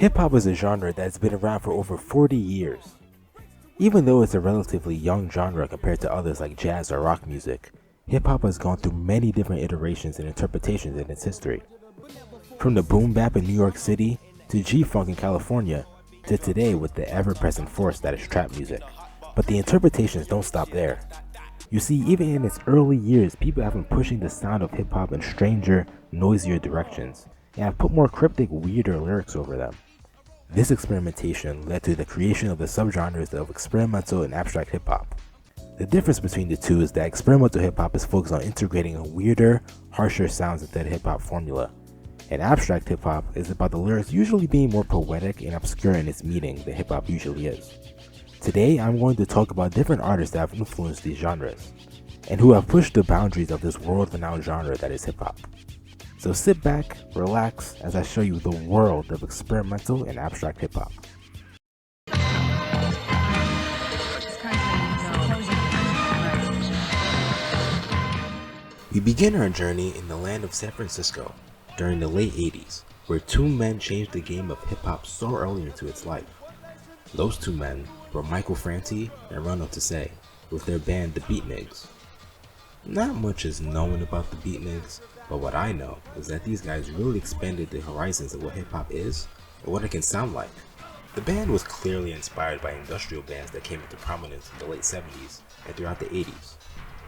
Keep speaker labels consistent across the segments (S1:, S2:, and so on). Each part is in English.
S1: Hip-hop is a genre that's been around for over 40 years. Even though it's a relatively young genre compared to others like jazz or rock music, hip-hop has gone through many different iterations and interpretations in its history. From the boom bap in New York City, to G-funk in California, to today with the ever-present force that is trap music. But the interpretations don't stop there. You see, even in its early years, people have been pushing the sound of hip-hop in stranger, noisier directions, and have put more cryptic, weirder lyrics over them. This experimentation led to the creation of the subgenres of experimental and abstract hip-hop. The difference between the two is that experimental hip-hop is focused on integrating a weirder, harsher sounds into the hip-hop formula, and abstract hip-hop is about the lyrics usually being more poetic and obscure in its meaning than hip-hop usually is. Today, I'm going to talk about different artists that have influenced these genres, and who have pushed the boundaries of this world-renowned genre that is hip-hop. So sit back, relax, as I show you the world of experimental and abstract hip-hop. We begin our journey in the land of San Francisco during the late 80s, where two men changed the game of hip-hop so early into its life. Those two men were Michael Franti and Run Otisei, with their band The Beatniks. Not much is known about the Beatniks, but what I know is that these guys really expanded the horizons of what hip-hop is and what it can sound like. The band was clearly inspired by industrial bands that came into prominence in the late 70s and throughout the 80s.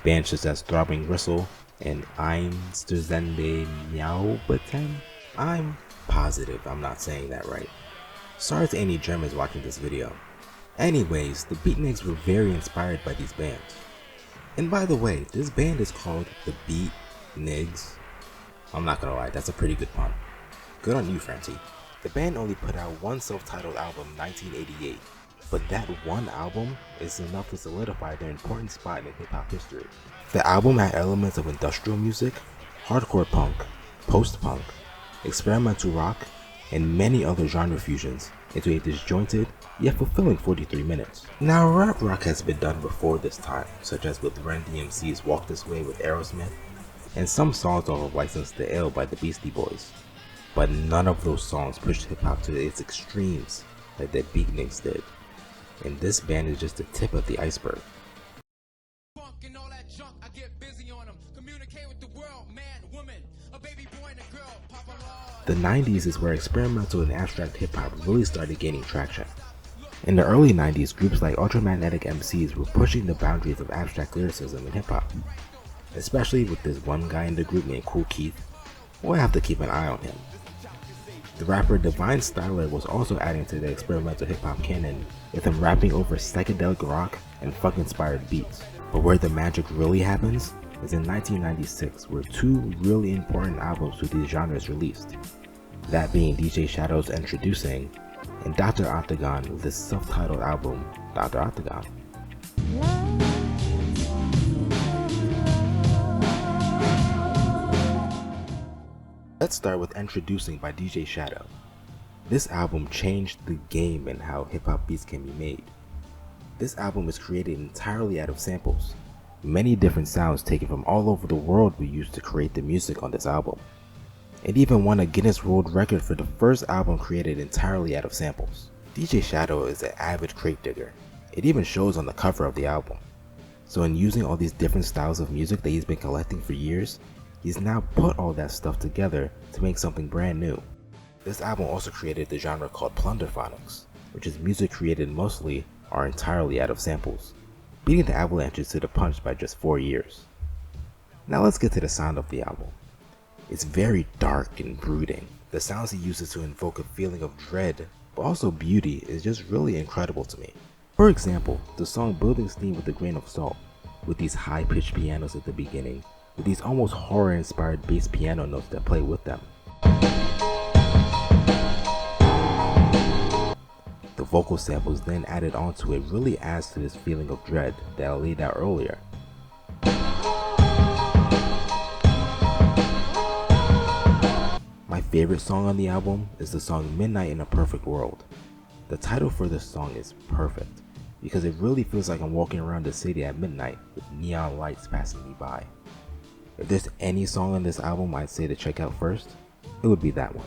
S1: Bands such as Throbbing Gristle and Einstürzende Miaubaten. I'm positive I'm not saying that right. Sorry to any Germans watching this video. Anyways, the Beatniks were very inspired by these bands. And by the way, this band is called The Beatniks. I'm not gonna lie, that's a pretty good pun. Good on you, Franti. The band only put out one self-titled album in 1988, but that one album is enough to solidify their important spot in hip-hop history. The album had elements of industrial music, hardcore punk, post-punk, experimental rock, and many other genre fusions into a disjointed yet fulfilling 43 minutes. Now, rap rock has been done before this time, such as with Run DMC's Walk This Way with Aerosmith, and some songs off of License to Ill by the Beastie Boys. But none of those songs pushed hip-hop to its extremes like the Beatniks did. And this band is just the tip of the iceberg. The 90s is where experimental and abstract hip-hop really started gaining traction. In the early 90s, groups like Ultramagnetic MCs were pushing the boundaries of abstract lyricism in hip-hop. Especially with this one guy in the group named Kool Keith. We'll have to keep an eye on him. The rapper Divine Styler was also adding to the experimental hip-hop canon, with him rapping over psychedelic rock and funk-inspired beats. But where the magic really happens is in 1996, where two really important albums to these genres released. That being DJ Shadow's Introducing, and Dr. Octagon with his self-titled album, Dr. Octagon. Let's start with Introducing by DJ Shadow. This album changed the game in how hip-hop beats can be made. This album is created entirely out of samples. Many different sounds taken from all over the world were used to create the music on this album. It even won a Guinness World Record for the first album created entirely out of samples. DJ Shadow is an avid crate digger. It even shows on the cover of the album. So in using all these different styles of music that he's been collecting for years, he's now put all that stuff together to make something brand new. This album also created the genre called plunderphonics, which is music created mostly or entirely out of samples, beating the Avalanches to the punch by just 4 years. Now let's get to the sound of the album. It's very dark and brooding. The sounds he uses to invoke a feeling of dread, but also beauty, is just really incredible to me. For example, the song Building Steam with a Grain of Salt, with these high-pitched pianos at the beginning, with these almost horror-inspired bass piano notes that play with them. The vocal samples then added onto it really adds to this feeling of dread that I laid out earlier. My favorite song on the album is the song Midnight in a Perfect World. The title for this song is perfect because it really feels like I'm walking around the city at midnight with neon lights passing me by. If there's any song on this album I'd say to check out first, it would be that one.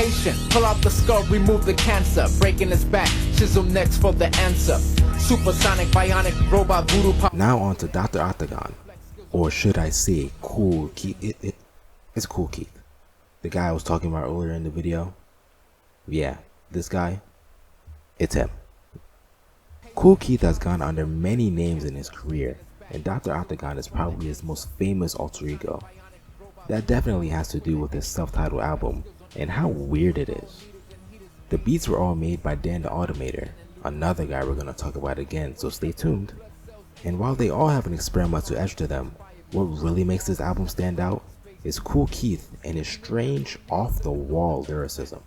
S2: Patient, pull out the skull, remove the cancer. Breaking his back, chisel next for the answer. Supersonic, bionic, robot, voodoo pop.
S1: Now on to Dr. Octagon. Or should I say Kool Keith? It's Kool Keith. The guy I was talking about earlier in the video. Yeah, this guy. It's him. Kool Keith has gone under many names in his career, and Dr. Octagon is probably his most famous alter ego. That definitely has to do with his self-titled album and how weird it is. The beats were all made by Dan the Automator, another guy we're gonna talk about again, so stay tuned. And while they all have an experimental edge to them, what really makes this album stand out is Kool Keith and his strange, off-the-wall lyricism.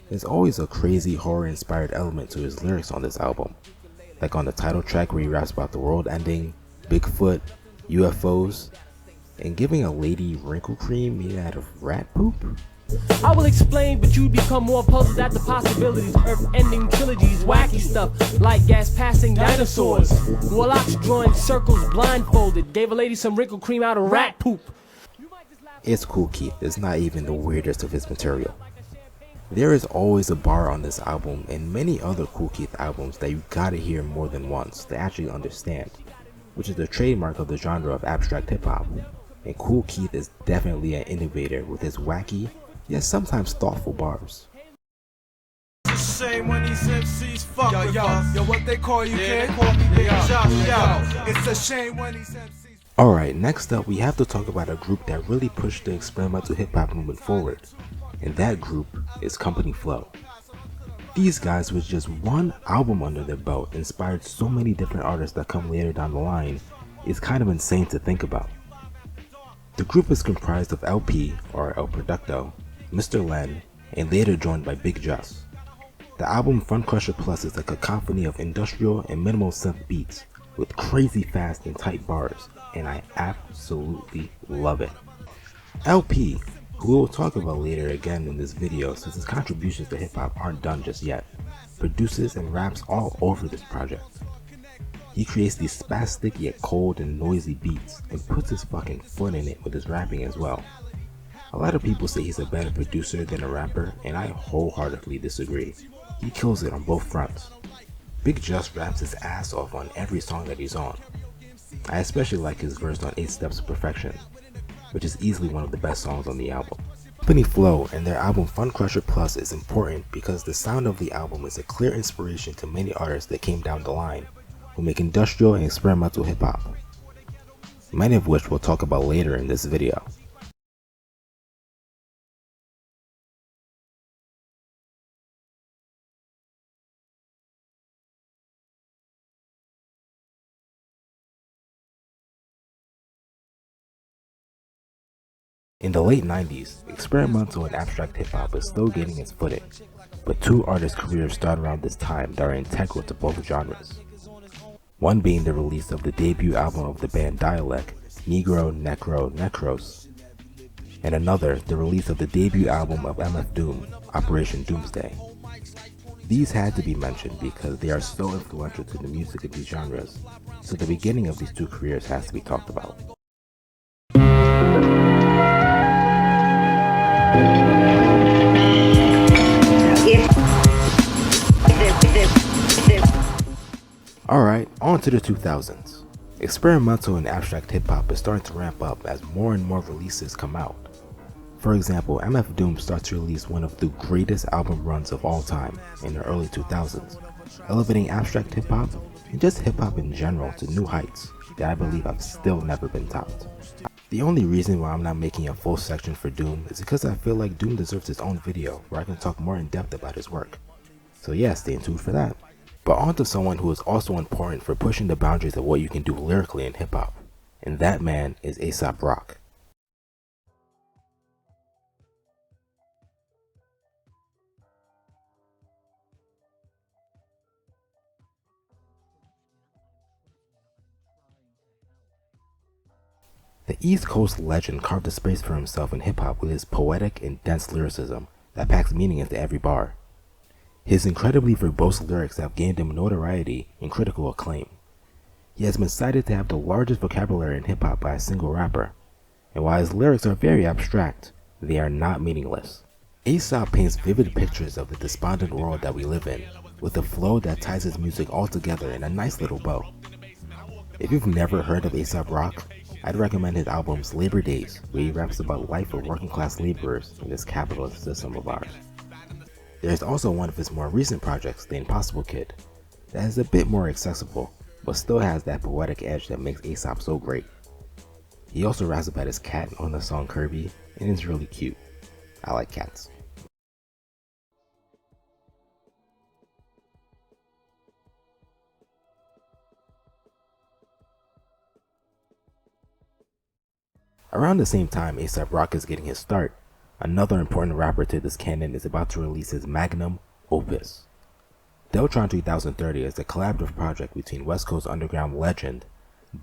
S1: There's always a crazy horror-inspired element to his lyrics on this album, like on the title track where he raps about the world ending, Bigfoot, UFOs, and giving a lady wrinkle cream made out of rat poop.
S3: I will explain, but you become more puzzled at the possibilities. Earth-ending trilogies, wacky stuff like gas-passing dinosaurs. Warlocks drawing circles blindfolded. Gave a lady some wrinkle cream out of rat poop.
S1: It's Kool Keith. It's not even the weirdest of his material. There is always a bar on this album and many other Kool Keith albums that you gotta hear more than once to actually understand, which is the trademark of the genre of abstract hip-hop. And Kool Keith is definitely an innovator with his wacky, yet sometimes thoughtful bars.
S4: Shame when these MCs fuck with us. Yo, what they call you, kid? They call me Big Josh. Yo, it's a shame when these MCs.
S1: Alright, next up we have to talk about a group that really pushed the experimental hip-hop movement forward, and that group is Company Flow. These guys with just one album under their belt inspired so many different artists that come later down the line. It's kind of insane to think about. The group is comprised of LP, or El Producto, Mr. Len, and later joined by Big Just. The album Fun Crusher Plus is a cacophony of industrial and minimal synth beats with crazy fast and tight bars, and I absolutely love it. LP, who we will talk about later again in this video since his contributions to hip hop aren't done just yet, produces and raps all over this project. He creates these spastic yet cold and noisy beats and puts his fucking foot in it with his rapping as well. A lot of people say he's a better producer than a rapper, and I wholeheartedly disagree. He kills it on both fronts. Big Just raps his ass off on every song that he's on. I especially like his verse on 8 Steps to Perfection, which is easily one of the best songs on the album. Company Flow and their album Fun Crusher Plus is important because the sound of the album is a clear inspiration to many artists that came down the line who make industrial and experimental hip hop, many of which we'll talk about later in this video. In the late 90s, experimental and abstract hip hop is still getting its footing, but two artists' careers start around this time that are integral to both genres. One being the release of the debut album of the band Dialect, Negro Necro Necros, and another, the release of the debut album of MF Doom, Operation Doomsday. These had to be mentioned because they are so influential to the music of these genres, so the beginning of these two careers has to be talked about. Alright, on to the 2000s. Experimental and abstract hip-hop is starting to ramp up as more and more releases come out. For example, MF Doom starts to release one of the greatest album runs of all time in the early 2000s, elevating abstract hip-hop and just hip-hop in general to new heights that I believe have still never been topped. The only reason why I'm not making a full section for Doom is because I feel like Doom deserves its own video where I can talk more in depth about his work. So yeah, stay tuned for that. But on to someone who is also important for pushing the boundaries of what you can do lyrically in hip hop, and that man is A$AP Rock. The East Coast legend carved a space for himself in hip hop with his poetic and dense lyricism that packs meaning into every bar. His incredibly verbose lyrics have gained him notoriety and critical acclaim. He has been cited to have the largest vocabulary in hip-hop by a single rapper, and while his lyrics are very abstract, they are not meaningless. A$AP paints vivid pictures of the despondent world that we live in, with a flow that ties his music all together in a nice little bow. If you've never heard of A$AP Rock, I'd recommend his albums Labor Days, where he raps about life of working class laborers in this capitalist system of ours. There's also one of his more recent projects, The Impossible Kid, that is a bit more accessible, but still has that poetic edge that makes A$AP so great. He also raps about his cat on the song Kirby, and it's really cute. I like cats. Around the same time A$AP Rock is getting his start, another important rapper to this canon is about to release his magnum opus. Deltron 2030 is a collaborative project between West Coast underground legend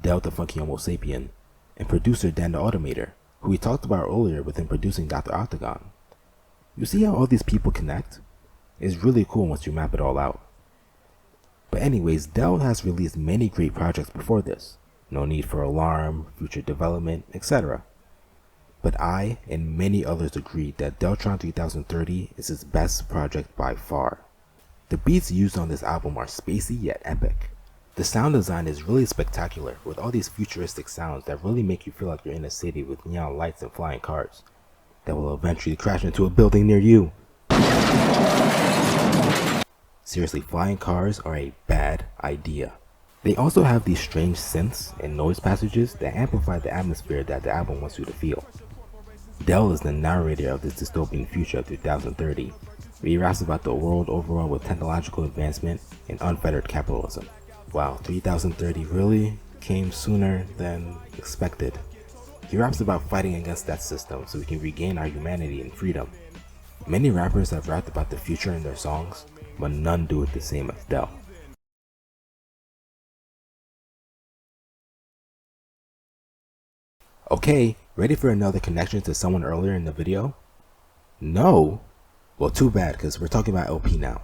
S1: Del the Funky Homo Sapien and producer Dan the Automator, who we talked about earlier with him producing Dr. Octagon. You see how all these people connect? It's really cool once you map it all out. But anyways, Del has released many great projects before this. No Need for Alarm, Future Development, etc. But I and many others agree that Deltron 2030 is his best project by far. The beats used on this album are spacey yet epic. The sound design is really spectacular, with all these futuristic sounds that really make you feel like you're in a city with neon lights and flying cars that will eventually crash into a building near you. Seriously, flying cars are a bad idea. They also have these strange synths and noise passages that amplify the atmosphere that the album wants you to feel. Del is the narrator of this dystopian future of 2030, where he raps about the world overall with technological advancement and unfettered capitalism. Wow, 3030 really came sooner than expected. He raps about fighting against that system so we can regain our humanity and freedom. Many rappers have rapped about the future in their songs, but none do it the same as Del. Okay, ready for another connection to someone earlier in the video? No? Well, too bad, because we're talking about LP now.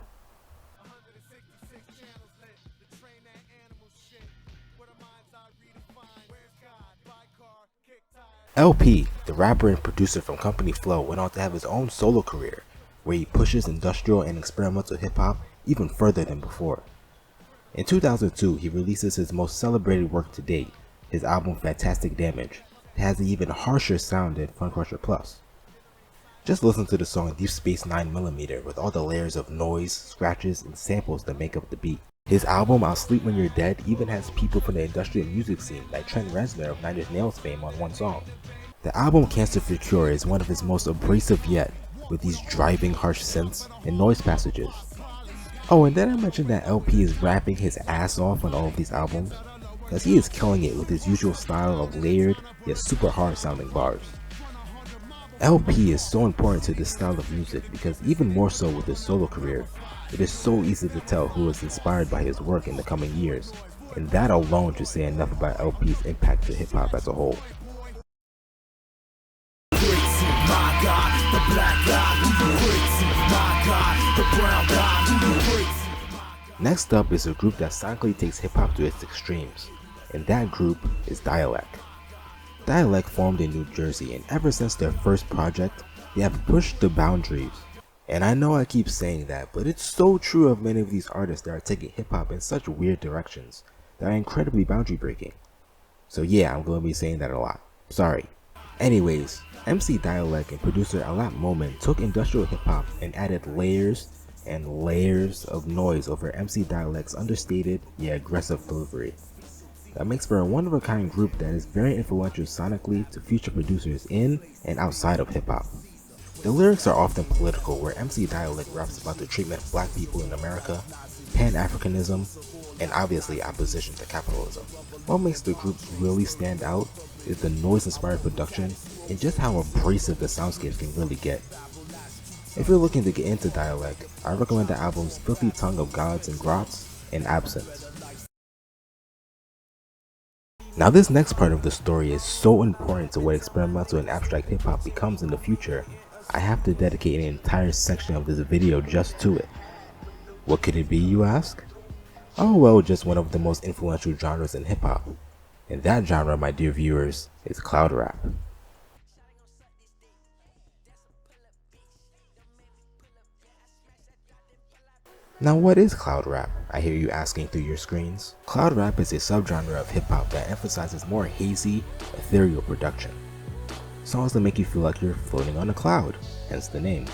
S1: LP, the rapper and producer from Company Flow, went on to have his own solo career, where he pushes industrial and experimental hip-hop even further than before. In 2002, he releases his most celebrated work to date, his album Fantastic Damage. It has an even harsher sound than Funcrusher Plus. Just listen to the song Deep Space 9mm with all the layers of noise, scratches, and samples that make up the beat. His album I'll Sleep When You're Dead even has people from the industrial music scene like Trent Reznor of Nine Inch Nails fame on one song. The album Cancer for Cure is one of his most abrasive yet, with these driving harsh synths and noise passages. Oh, and then I mentioned that LP is rapping his ass off on all of these albums, because he is killing it with his usual style of layered yet super hard sounding bars. LP is so important to this style of music because even more so with his solo career, it is so easy to tell who is inspired by his work in the coming years, and that alone should say enough about LP's impact to hip hop as a whole. Next up is a group that sonically takes hip hop to its extremes, and that group is Dialect. Dialect formed in New Jersey, and ever since their first project, they have pushed the boundaries. And I know I keep saying that, but it's so true of many of these artists that are taking hip hop in such weird directions that are incredibly boundary breaking. So yeah, I'm going to be saying that a lot. Sorry. Anyways, MC Dialect and producer Alap Moment took industrial hip hop and added layers and layers of noise over MC Dialect's understated yet aggressive delivery. That makes for a one-of-a-kind group that is very influential sonically to future producers in and outside of hip-hop. The lyrics are often political, where MC Dialect raps about the treatment of black people in America, Pan-Africanism, and obviously opposition to capitalism. What makes the group really stand out is the noise-inspired production and just how abrasive the soundscapes can really get. If you're looking to get into Dialect, I recommend the albums Filthy Tongue of Gods and Grots and Absence. Now this next part of the story is so important to what experimental and abstract hip hop becomes in the future, I have to dedicate an entire section of this video just to it. What could it be, you ask? Oh well, just one of the most influential genres in hip hop. And that genre, my dear viewers, is cloud rap. Now what is cloud rap? I hear you asking through your screens. Cloud rap is a subgenre of hip hop that emphasizes more hazy, ethereal production. Songs that make you feel like you're floating on a cloud, hence the name.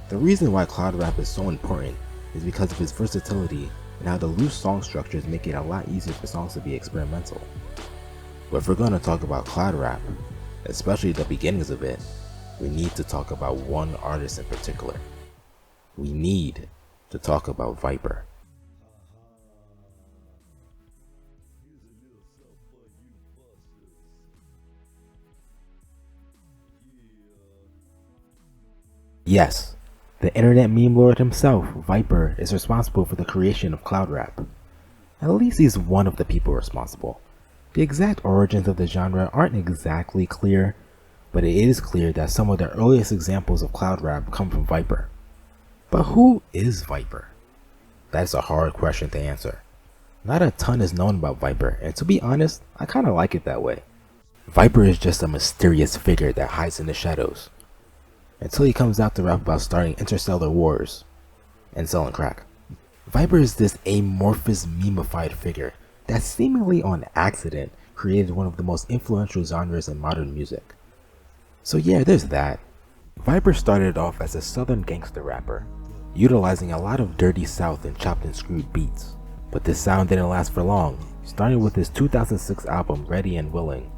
S1: The reason why cloud rap is so important is because of its versatility and how the loose song structures make it a lot easier for songs to be experimental. But if we're going to talk about cloud rap, especially the beginnings of it, we need to talk about one artist in particular. We need to talk about Viper. Yes, the internet meme lord himself, Viper, is responsible for the creation of cloud rap. At least he's one of the people responsible. The exact origins of the genre aren't exactly clear, but it is clear that some of the earliest examples of cloud rap come from Viper. But who is Viper? That's a hard question to answer. Not a ton is known about Viper, and to be honest, I kinda like it that way. Viper is just a mysterious figure that hides in the shadows, until he comes out to rap about starting interstellar wars and selling crack. Viper is this amorphous, memeified figure that seemingly on accident created one of the most influential genres in modern music. So yeah, there's that. Viper started off as a southern gangster rapper, utilizing a lot of dirty south and chopped and screwed beats. But this sound didn't last for long. Starting with his 2006 album Ready and Willing,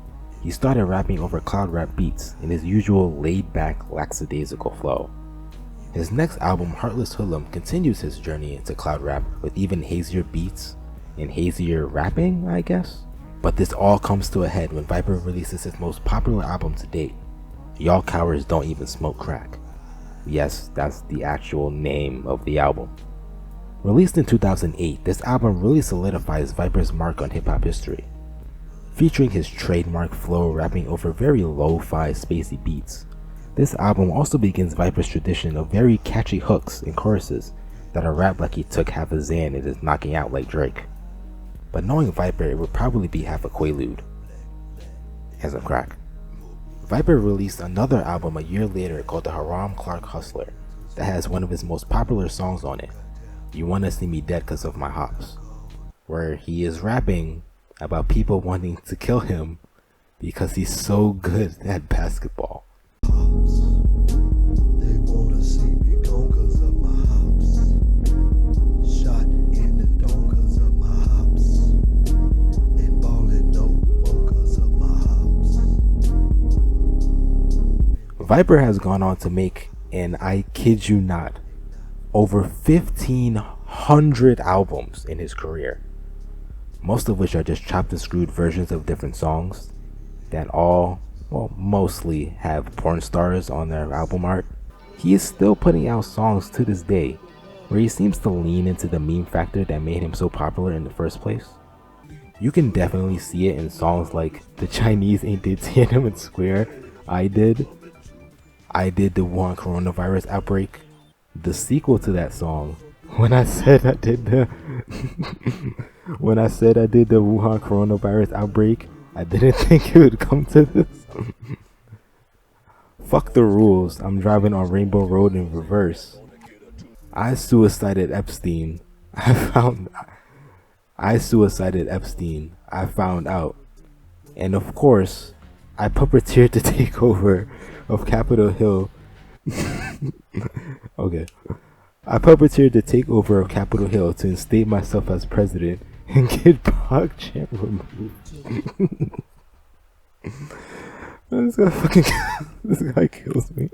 S1: he started rapping over cloud rap beats in his usual laid-back, lackadaisical flow. His next album Heartless Hoodlum continues his journey into cloud rap with even hazier beats and hazier rapping, I guess? But this all comes to a head when Viper releases his most popular album to date, Y'all Cowards Don't Even Smoke Crack. Yes, that's the actual name of the album. Released in 2008, this album really solidifies Viper's mark on hip-hop history. Featuring his trademark flow rapping over very lo-fi spacey beats, this album also begins Viper's tradition of very catchy hooks and choruses that are rapped like he took half a Xan and is knocking out like Drake. But knowing Viper, it would probably be half a Quaalude and some crack. Viper released another album a year later called The Haram Clark Hustler that has one of his most popular songs on it, You Wanna See Me Dead Cause of My Hops, where he is rapping about people wanting to kill him because he's so good at basketball.
S5: They wanna see me gone 'cause of my hops. Shot in the dome 'cause of my hops. And ballin' no more 'cause of my hops.
S1: Viper has gone on to make, and I kid you not, over 1,500 albums in his career, most of which are just chopped and screwed versions of different songs that all, well, mostly have porn stars on their album art. He is still putting out songs to this day where he seems to lean into the meme factor that made him so popular in the first place. You can definitely see it in songs like The Chinese Ain't Did Tiananmen Square, I Did the Wuhan Coronavirus Outbreak, the sequel to that song, When I Said I Did the Wuhan Coronavirus Outbreak, I didn't think it would come to this. Fuck the rules, I'm driving on Rainbow Road in reverse. I suicided Epstein, I found out. And of course, I puppeteered the takeover of Capitol Hill. Okay. I puppeteered the takeover of Capitol Hill to instate myself as president and get PogChamp removed. This guy kills me.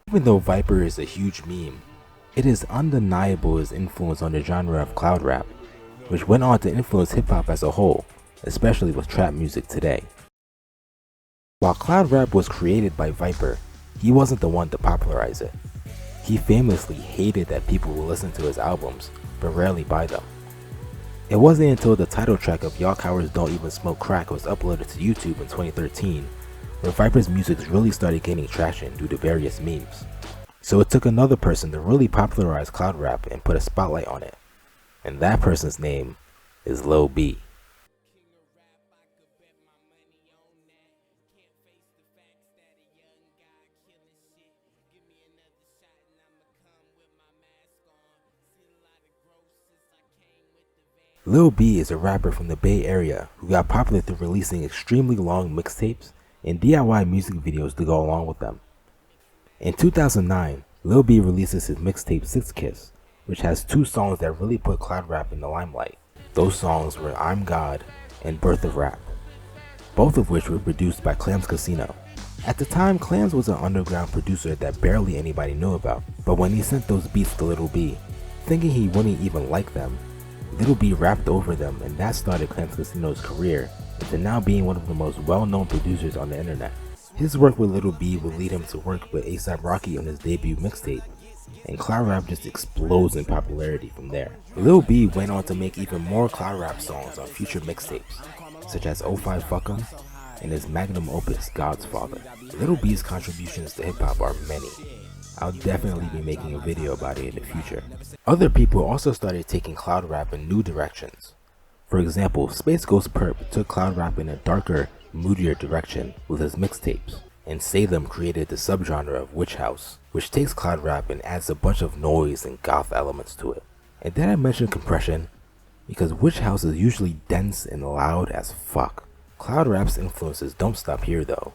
S1: Even though Viper is a huge meme, it is undeniable his influence on the genre of cloud rap, which went on to influence hip hop as a whole, especially with trap music today. While cloud rap was created by Viper, he wasn't the one to popularize it. He famously hated that people would listen to his albums, but rarely buy them. It wasn't until the title track of Y'all Cowards Don't Even Smoke Crack was uploaded to YouTube in 2013 where Viper's music really started gaining traction due to various memes. So it took another person to really popularize cloud rap and put a spotlight on it. And that person's name is Lil B. Lil B is a rapper from the Bay Area who got popular through releasing extremely long mixtapes and DIY music videos to go along with them. In 2009, Lil B releases his mixtape Six Kiss, which has two songs that really put cloud rap in the limelight. Those songs were I'm God and Birth of Rap, both of which were produced by Clams Casino. At the time, Clams was an underground producer that barely anybody knew about, but when he sent those beats to Lil B, thinking he wouldn't even like them, Lil B rapped over them, and that started Clams Casino's career into now being one of the most well-known producers on the internet. His work with Lil B would lead him to work with A$AP Rocky on his debut mixtape, and cloud rap just explodes in popularity from there. Lil B went on to make even more cloud rap songs on future mixtapes, such as 05 Fuck 'Em and his magnum opus God's Father. Lil B's contributions to hip hop are many. I'll definitely be making a video about it in the future. Other people also started taking cloud rap in new directions. For example, Space Ghost Perp took cloud rap in a darker, moodier direction with his mixtapes, and Salem created the subgenre of Witch House, which takes cloud rap and adds a bunch of noise and goth elements to it. And then I mentioned compression, because Witch House is usually dense and loud as fuck. Cloud rap's influences don't stop here though.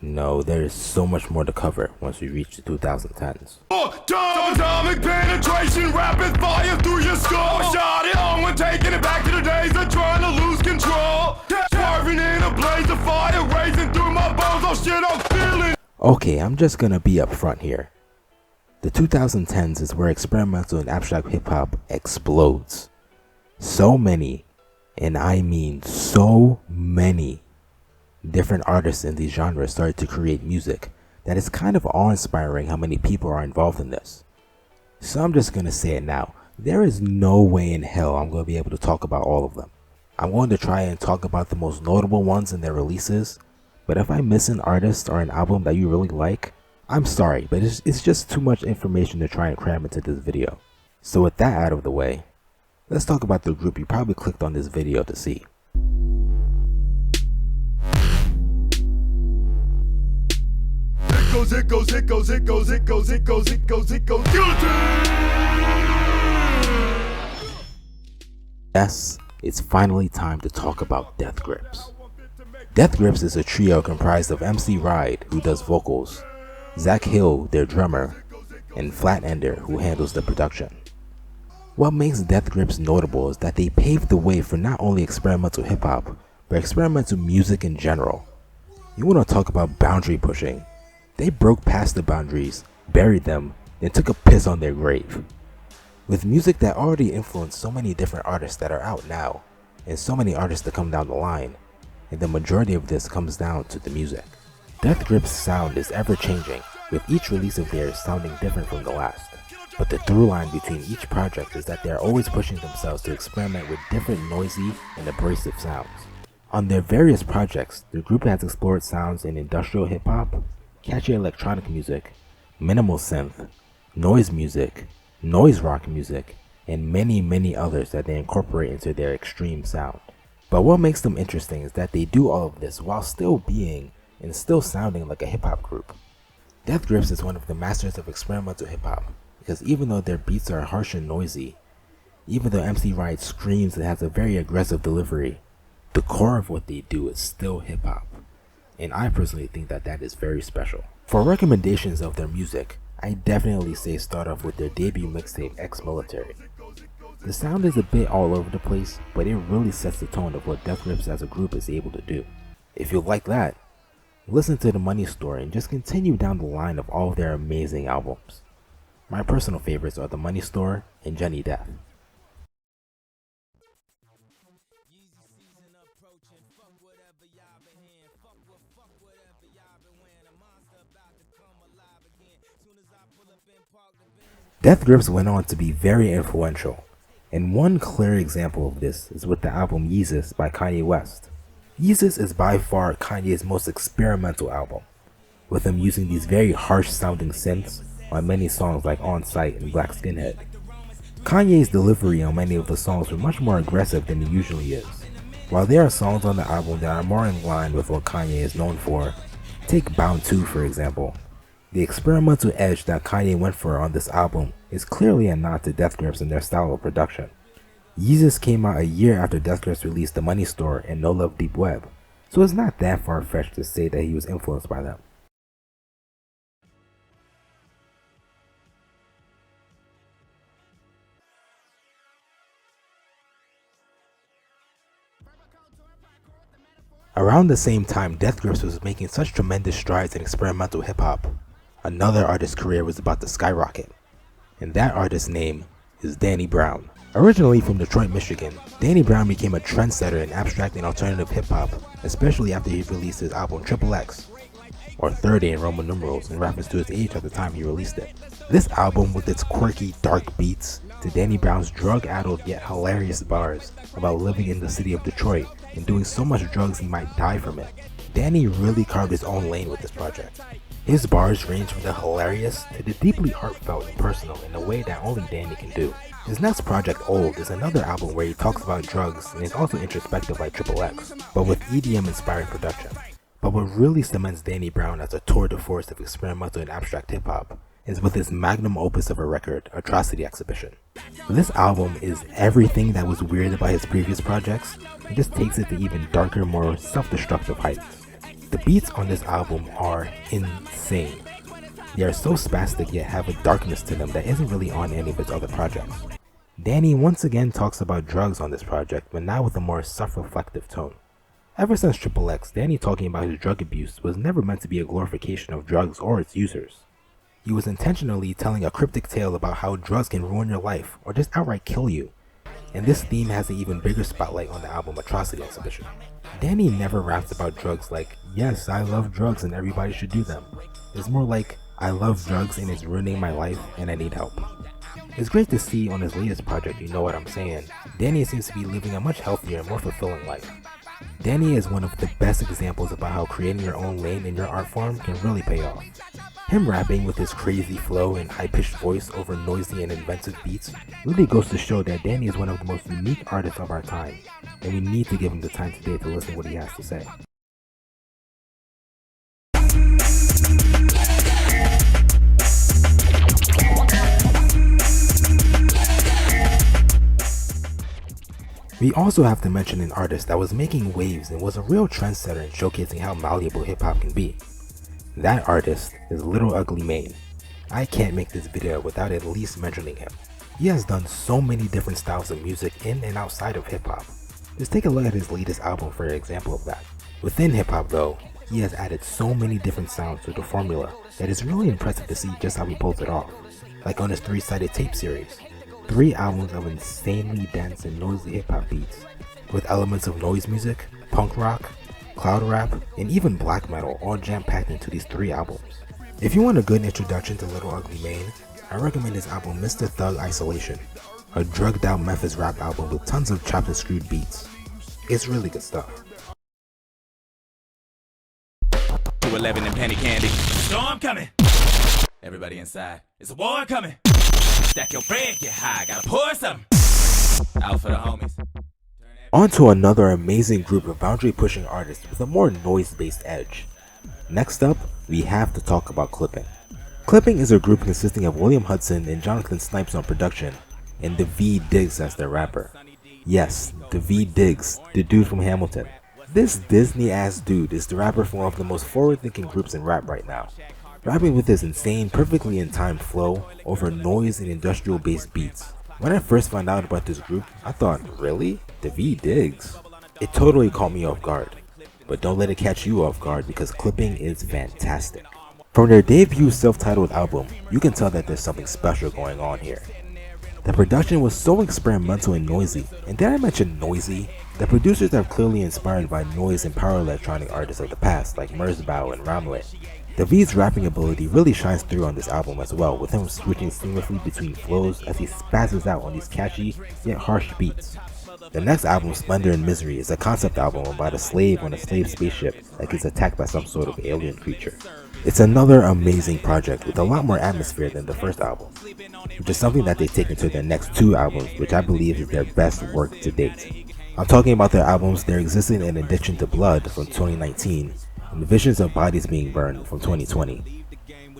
S1: No, there is so much more to cover once we reach the 2010s.
S6: Atomic penetration, rapid fire through your skull. Shot it on when taking it back to the days of trying to lose control. Swerving in a blaze of fire, racing through my bones. Oh shit, I'm feeling.
S1: Okay, I'm just gonna be upfront here. The 2010s is where experimental and abstract hip hop explodes. So many, and I mean so many, different artists in these genres started to create music that is kind of awe-inspiring how many people are involved in this. So I'm just gonna say it now, there is no way in hell I'm gonna be able to talk about all of them. I'm going to try and talk about the most notable ones and their releases, but if I miss an artist or an album that you really like, I'm sorry, but it's just too much information to try and cram into this video. So with that out of the way, let's talk about the group you probably clicked on this video to see.
S6: It goes.
S1: Yes, it's finally time to talk about Death Grips. Death Grips is a trio comprised of MC Ride, who does vocals, Zach Hill, their drummer, and Flat Ender, who handles the production. What makes Death Grips notable is that they paved the way for not only experimental hip hop, but experimental music in general. You want to talk about boundary pushing? They broke past the boundaries, buried them, and took a piss on their grave. With music that already influenced so many different artists that are out now, and so many artists that come down the line, and the majority of this comes down to the music. Death Grips' sound is ever changing, with each release of theirs sounding different from the last. But the through line between each project is that they are always pushing themselves to experiment with different noisy and abrasive sounds. On their various projects, the group has explored sounds in industrial hip hop, catchy electronic music, minimal synth, noise music, noise rock music, and many others that they incorporate into their extreme sound. But what makes them interesting is that they do all of this while still being and still sounding like a hip hop group. Death Grips is one of the masters of experimental hip hop, because even though their beats are harsh and noisy, even though MC Ride screams and has a very aggressive delivery, the core of what they do is still hip hop. And I personally think that that is very special. For recommendations of their music, I definitely say start off with their debut mixtape Ex-Military. The sound is a bit all over the place, but it really sets the tone of what Death Grips as a group is able to do. If you like that, listen to The Money Store and just continue down the line of all of their amazing albums. My personal favorites are The Money Store and Jenny Death. Death Grips went on to be very influential, and one clear example of this is with the album Yeezus by Kanye West. Yeezus is by far Kanye's most experimental album, with him using these very harsh sounding synths on many songs like On Sight and Black Skinhead. Kanye's delivery on many of the songs were much more aggressive than he usually is. While there are songs on the album that are more in line with what Kanye is known for, take Bound 2 for example, the experimental edge that Kanye went for on this album is clearly a nod to Death Grips and their style of production. Yeezus came out a year after Death Grips released The Money Store and No Love Deep Web, so it's not that far-fetched to say that he was influenced by them. Around the same time Death Grips was making such tremendous strides in experimental hip-hop, another artist's career was about to skyrocket, and that artist's name is Danny Brown. Originally from Detroit, Michigan, Danny Brown became a trendsetter in abstract and alternative hip-hop, especially after he released his album Triple X, or 30 in Roman numerals in reference to his age at the time he released it. This album, with its quirky, dark beats, to Danny Brown's drug-addled yet hilarious bars about living in the city of Detroit and doing so much drugs he might die from it, Danny really carved his own lane with this project. His bars range from the hilarious to the deeply heartfelt and personal in a way that only Danny can do. His next project, Old, is another album where he talks about drugs and is also introspective like Triple X, but with EDM-inspired production. But what really cements Danny Brown as a tour de force of experimental and abstract hip-hop is with his magnum opus of a record, Atrocity Exhibition. This album is everything that was weird about his previous projects, and just takes it to even darker, more self-destructive heights. The beats on this album are insane. They are so spastic yet have a darkness to them that isn't really on any of his other projects. Danny once again talks about drugs on this project, but now with a more self-reflective tone. Ever since Triple X, Danny talking about his drug abuse was never meant to be a glorification of drugs or its users. He was intentionally telling a cryptic tale about how drugs can ruin your life or just outright kill you, and this theme has an even bigger spotlight on the album Atrocity Exhibition. Danny never raps about drugs like, yes, I love drugs and everybody should do them. It's more like, I love drugs and it's ruining my life and I need help. It's great to see on his latest project, You Know What I'm Saying, Danny seems to be living a much healthier and more fulfilling life. Danny is one of the best examples about how creating your own lane in your art form can really pay off. Him rapping with his crazy flow and high-pitched voice over noisy and inventive beats really goes to show that Danny is one of the most unique artists of our time, and we need to give him the time today to listen to what he has to say. We also have to mention an artist that was making waves and was a real trendsetter in showcasing how malleable hip-hop can be. That artist is Little Ugly Mane. I can't make this video without at least mentioning him. He has done so many different styles of music in and outside of hip-hop. Just take a look at his latest album for an example of that. Within hip-hop though, he has added so many different sounds to the formula that it's really impressive to see just how he pulls it off. Like on his 3-sided tape series. 3 albums of insanely dense and noisy hip-hop beats, with elements of noise music, punk rock, cloud rap, and even black metal all jam-packed into these 3 albums. If you want a good introduction to Little Ugly Mane, I recommend his album Mr. Thug Isolation, a drugged out Memphis rap album with tons of chopped and screwed beats. It's really good stuff.
S7: 211 and penny candy. Storm coming. Everybody inside. It's a war coming. Stack your bread, get high, gotta pour something. Out for the homies.
S1: On to another amazing group of boundary-pushing artists with a more noise-based edge. Next up, we have to talk about Clipping. Clipping is a group consisting of William Hudson and Jonathan Snipes on production, and Daveed Diggs as their rapper. Yes, Daveed Diggs, the dude from Hamilton. This Disney-ass dude is the rapper for one of the most forward-thinking groups in rap right now, rapping with his insane, perfectly in time flow over noise and industrial-based beats. When I first found out about this group, I thought, really? Daveed Diggs? It totally caught me off guard. But don't let it catch you off guard because Clipping is fantastic. From their debut self-titled album, you can tell that there's something special going on here. The production was so experimental and noisy, and did I mention noisy? The producers are clearly inspired by noise and power electronic artists of the past like Merzbow and Ramlet. Daveed's rapping ability really shines through on this album as well, with him switching seamlessly between flows as he spazzes out on these catchy yet harsh beats. The next album, Splendor and Misery, is a concept album about a slave on a slave spaceship that gets attacked by some sort of alien creature. It's another amazing project with a lot more atmosphere than the first album, which is something that they take into their next 2 albums, which I believe is their best work to date. I'm talking about their albums There Existed an Addiction to Blood from 2019, and Visions of Bodies Being Burned from 2020.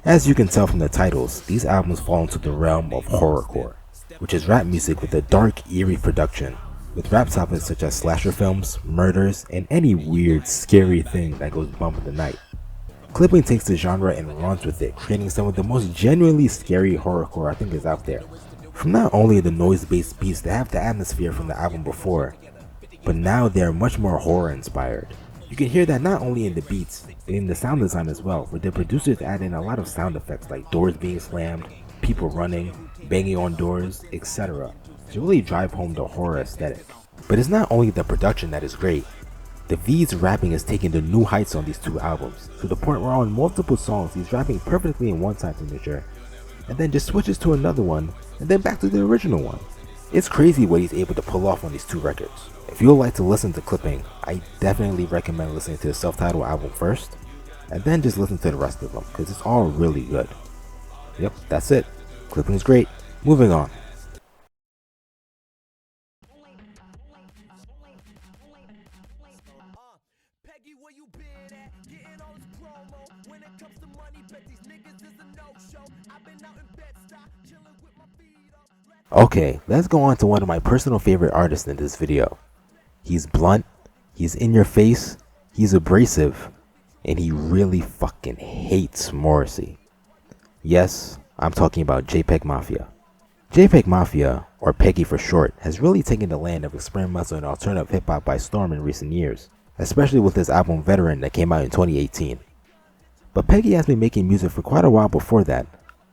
S1: As you can tell from the titles, these albums fall into the realm of horrorcore. which is rap music with a dark, eerie production, with rap topics such as slasher films, murders, and any weird, scary thing that goes bump in the night. Clipping takes the genre and runs with it, creating some of the most genuinely scary horrorcore I think is out there. From not only the noise-based beats that have the atmosphere from the album before, but now they are much more horror-inspired. You can hear that not only in the beats, but in the sound design as well, where the producers add in a lot of sound effects like doors being slammed, people running, banging on doors, etc. to really drive home the horror aesthetic. But it's not only the production that is great. The V's rapping is taking to new heights on these two albums, to the point where on multiple songs he's rapping perfectly in one time signature, and then just switches to another one, and then back to the original one. It's crazy what he's able to pull off on these two records. If you would like to listen to Clipping, I definitely recommend listening to the self-titled album first, and then just listen to the rest of them, because it's all really good. Yep, that's it. Clipping is great. Moving on. Okay, let's go on to one of my personal favorite artists in this video. He's blunt, he's in your face, he's abrasive, and he really fucking hates Morrissey. Yes, I'm talking about JPEG Mafia. JPEG Mafia, or Peggy for short, has really taken the land of experimental and alternative hip hop by storm in recent years, especially with his album Veteran that came out in 2018. But Peggy has been making music for quite a while before that,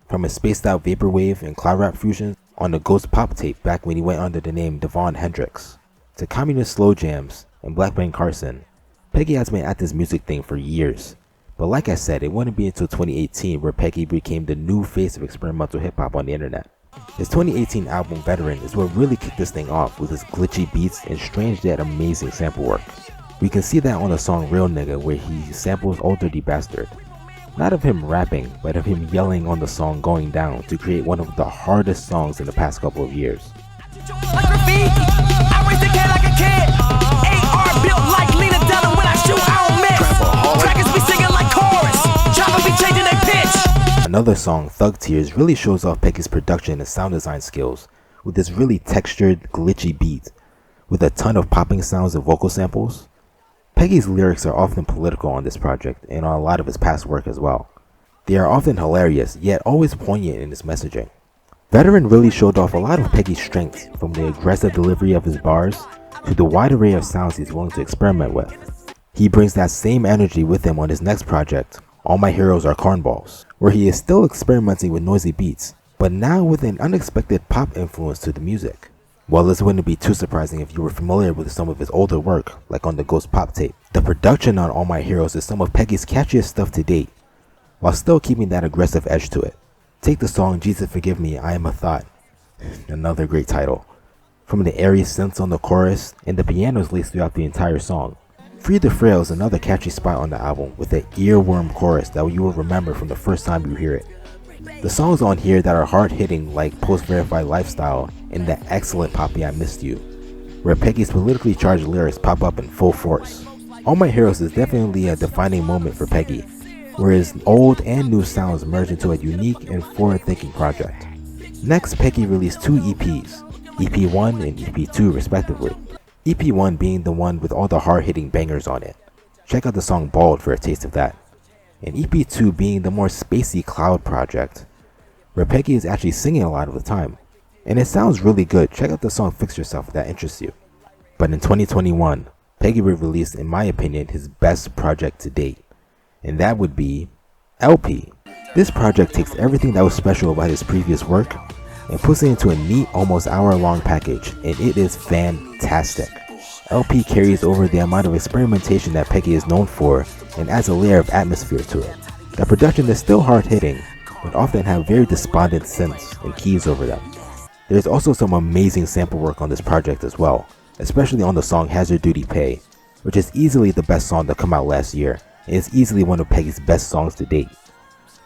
S1: from his spaced out vaporwave and cloud rap fusions on the Ghost Pop tape back when he went under the name Devon Hendrix, to communist slow jams and Black Ben Carson. Peggy has been at this music thing for years, but like I said, it wouldn't be until 2018 where Peggy became the new face of experimental hip hop on the internet. His 2018 album Veteran is what really kicked this thing off with his glitchy beats and strange yet amazing sample work. We can see that on the song Real Nigga, where he samples Old Dirty Bastard. Not of him rapping, but of him yelling on the song Going Down to create one of the hardest songs in the past couple of years. Another song, Thug Tears, really shows off Peggy's production and sound design skills with this really textured, glitchy beat with a ton of popping sounds and vocal samples. Peggy's lyrics are often political on this project and on a lot of his past work as well. They are often hilarious, yet always poignant in its messaging. Veteran really showed off a lot of Peggy's strengths, from the aggressive delivery of his bars to the wide array of sounds he's willing to experiment with. He brings that same energy with him on his next project, All My Heroes Are Cornballs, where he is still experimenting with noisy beats, but now with an unexpected pop influence to the music. Well, this wouldn't be too surprising if you were familiar with some of his older work, like on the Ghost Pop tape. The production on All My Heroes is some of Peggy's catchiest stuff to date, while still keeping that aggressive edge to it. Take the song Jesus Forgive Me, I Am a Thought, another great title. From the airy synths on the chorus, and the pianos laced throughout the entire song. Free the Frail is another catchy spot on the album, with an earworm chorus that you will remember from the first time you hear it. The songs on here that are hard-hitting, like Post-Verified Lifestyle and the excellent Poppy I Missed You, where Peggy's politically charged lyrics pop up in full force. All My Heroes is definitely a defining moment for Peggy, where his old and new sounds merge into a unique and forward-thinking project. Next, Peggy released two EPs, EP1 and EP2 respectively. EP1 being the one with all the hard-hitting bangers on it. Check out the song Bald for a taste of that. And EP2 being the more spacey cloud project, where Peggy is actually singing a lot of the time. And it sounds really good. Check out the song Fix Yourself if that interests you. But in 2021, Peggy will release, in my opinion, his best project to date. And that would be LP. This project takes everything that was special about his previous work and puts it into a neat, almost hour-long package, and it is fantastic. LP carries over the amount of experimentation that Peggy is known for and adds a layer of atmosphere to it. The production is still hard-hitting, but often have very despondent synths and keys over them. There's also some amazing sample work on this project as well, especially on the song Hazard Duty Pay, which is easily the best song to come out last year, and is easily one of Peggy's best songs to date.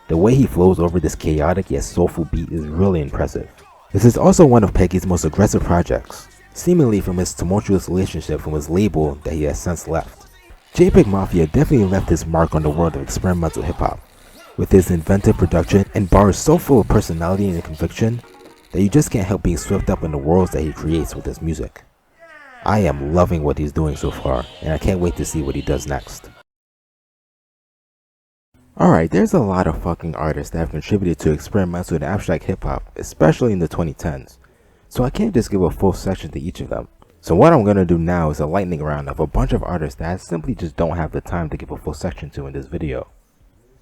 S1: The way he flows over this chaotic yet soulful beat is really impressive. This is also one of Peggy's most aggressive projects, seemingly from his tumultuous relationship from his label that he has since left. JPEG Mafia definitely left his mark on the world of experimental hip-hop. With his inventive production and bars so full of personality and conviction, that you just can't help being swept up in the worlds that he creates with his music. I am loving what he's doing so far, and I can't wait to see what he does next. Alright, there's a lot of fucking artists that have contributed to experimental and abstract hip hop, especially in the 2010s, so I can't just give a full section to each of them. So what I'm gonna do now is a lightning round of a bunch of artists that I simply just don't have the time to give a full section to in this video.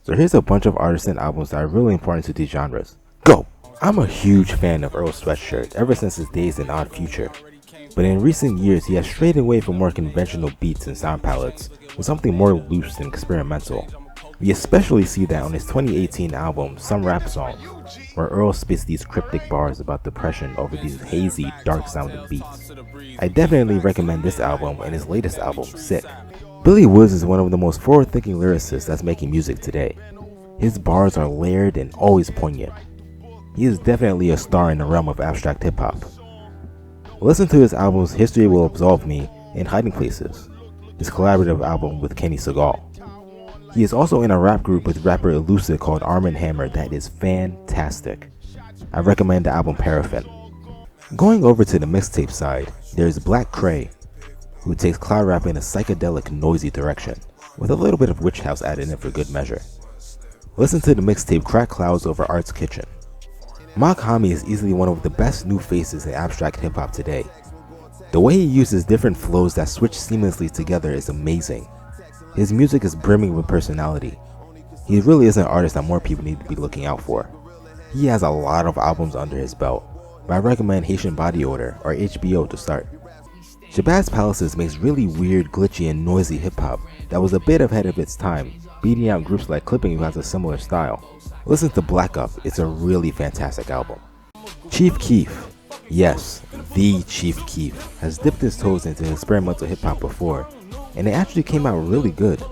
S1: So here's a bunch of artists and albums that are really important to these genres. Go! I'm a huge fan of Earl Sweatshirt ever since his days in Odd Future, but in recent years he has strayed away from more conventional beats and sound palettes with something more loose and experimental. We especially see that on his 2018 album Some Rap Songs, where Earl spits these cryptic bars about depression over these hazy, dark sounding beats. I definitely recommend this album and his latest album, Sick. Billy Woods is one of the most forward-thinking lyricists that's making music today. His bars are layered and always poignant. He is definitely a star in the realm of abstract hip-hop. Listen to his albums History Will Absolve Me and Hiding Places, his collaborative album with Kenny Segal. He is also in a rap group with rapper Elucid called Arm & Hammer that is fantastic. I recommend the album Paraffin. Going over to the mixtape side, there's Black Cray, who takes cloud rap in a psychedelic, noisy direction, with a little bit of Witch House added in for good measure. Listen to the mixtape Crack Clouds over Art's Kitchen. Mock Hami is easily one of the best new faces in abstract hip hop today. The way he uses different flows that switch seamlessly together is amazing. His music is brimming with personality. He really is an artist that more people need to be looking out for. He has a lot of albums under his belt, but I recommend Haitian Body Odor or HBO to start. Shabazz Palaces makes really weird, glitchy, and noisy hip hop that was a bit ahead of its time, beating out groups like Clipping who has a similar style. Listen to Black Up, it's a really fantastic album. Chief Keef, yes, the Chief Keef, has dipped his toes into experimental hip hop before, and it actually came out really good.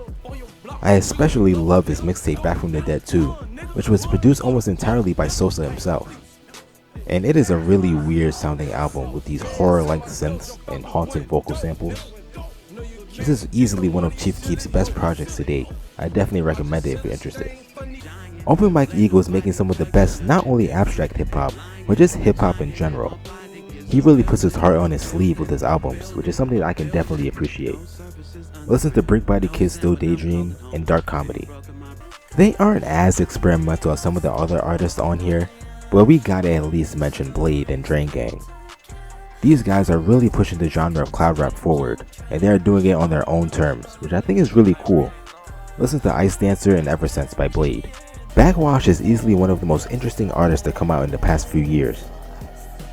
S1: I especially love his mixtape Back From The Dead 2, which was produced almost entirely by Sosa himself. And it is a really weird sounding album with these horror-like synths and haunting vocal samples. This is easily one of Chief Keef's best projects to date. I definitely recommend it if you're interested. Open Mike Eagle is making some of the best not only abstract hip hop, but just hip hop in general. He really puts his heart on his sleeve with his albums, which is something that I can definitely appreciate. Listen to Brick Body Kids Still Daydream and Dark Comedy. They aren't as experimental as some of the other artists on here, but we gotta at least mention Blade and Drain Gang. These guys are really pushing the genre of cloud rap forward, and they are doing it on their own terms, which I think is really cool. Listen to Ice Dancer and Ever Since by Blade. Backwash is easily one of the most interesting artists to come out in the past few years.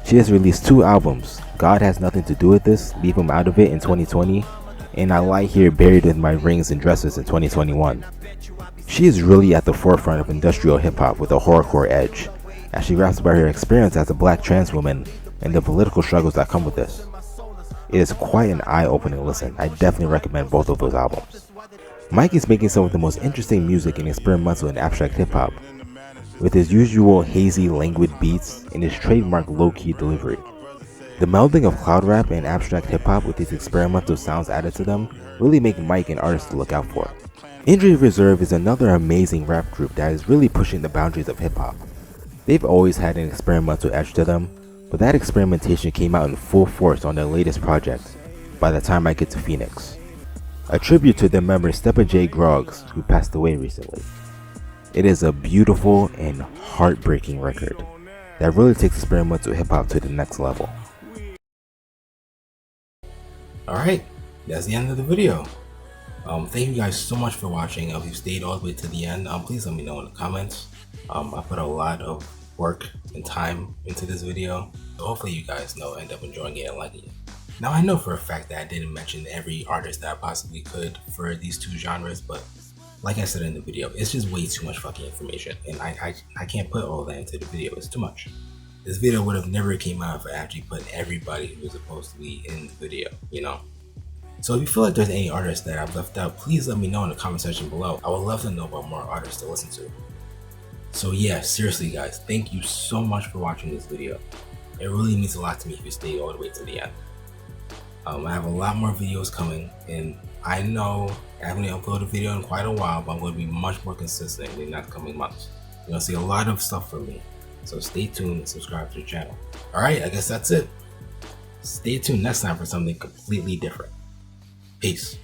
S1: She has released 2 albums, God Has Nothing to Do With This, Leave Him Out of It in 2020, and I Lie Here Buried With My Rings and Dresses in 2021. She is really at the forefront of industrial hip hop with a horrorcore edge, as she raps about her experience as a black trans woman and the political struggles that come with this. It is quite an eye-opening listen. I definitely recommend both of those albums. Mike is making some of the most interesting music in experimental and abstract hip hop, with his usual hazy, languid beats and his trademark low-key delivery. The melding of cloud rap and abstract hip hop with these experimental sounds added to them really make Mike an artist to look out for. Injury Reserve is another amazing rap group that is really pushing the boundaries of hip hop. They've always had an experimental edge to them, but that experimentation came out in full force on their latest project, By the Time I Get to Phoenix. A tribute to their member Steppa J. Groggs, who passed away recently. It is a beautiful and heartbreaking record that really takes experimental hip hop to the next level. Alright, that's the end of the video. Thank you guys so much for watching. If you stayed all the way to the end, please let me know in the comments. I put a lot of work and time into this video, so hopefully you guys end up enjoying it and liking it. Now I know for a fact that I didn't mention every artist that I possibly could for these 2 genres, but like I said in the video, it's just way too much fucking information, and I can't put all that into the video. It's too much. This video would have never came out if I actually put everybody who was supposed to be in the video, you know? So if you feel like there's any artists that I've left out, please let me know in the comment section below. I would love to know about more artists to listen to. So yeah, seriously guys, thank you so much for watching this video. It really means a lot to me if you stay all the way to the end. I have a lot more videos coming, and I know I haven't uploaded a video in quite a while, but I'm going to be much more consistent in the coming months. You're going to see a lot of stuff from me. So stay tuned and subscribe to the channel. Alright, I guess that's it. Stay tuned next time for something completely different. Peace.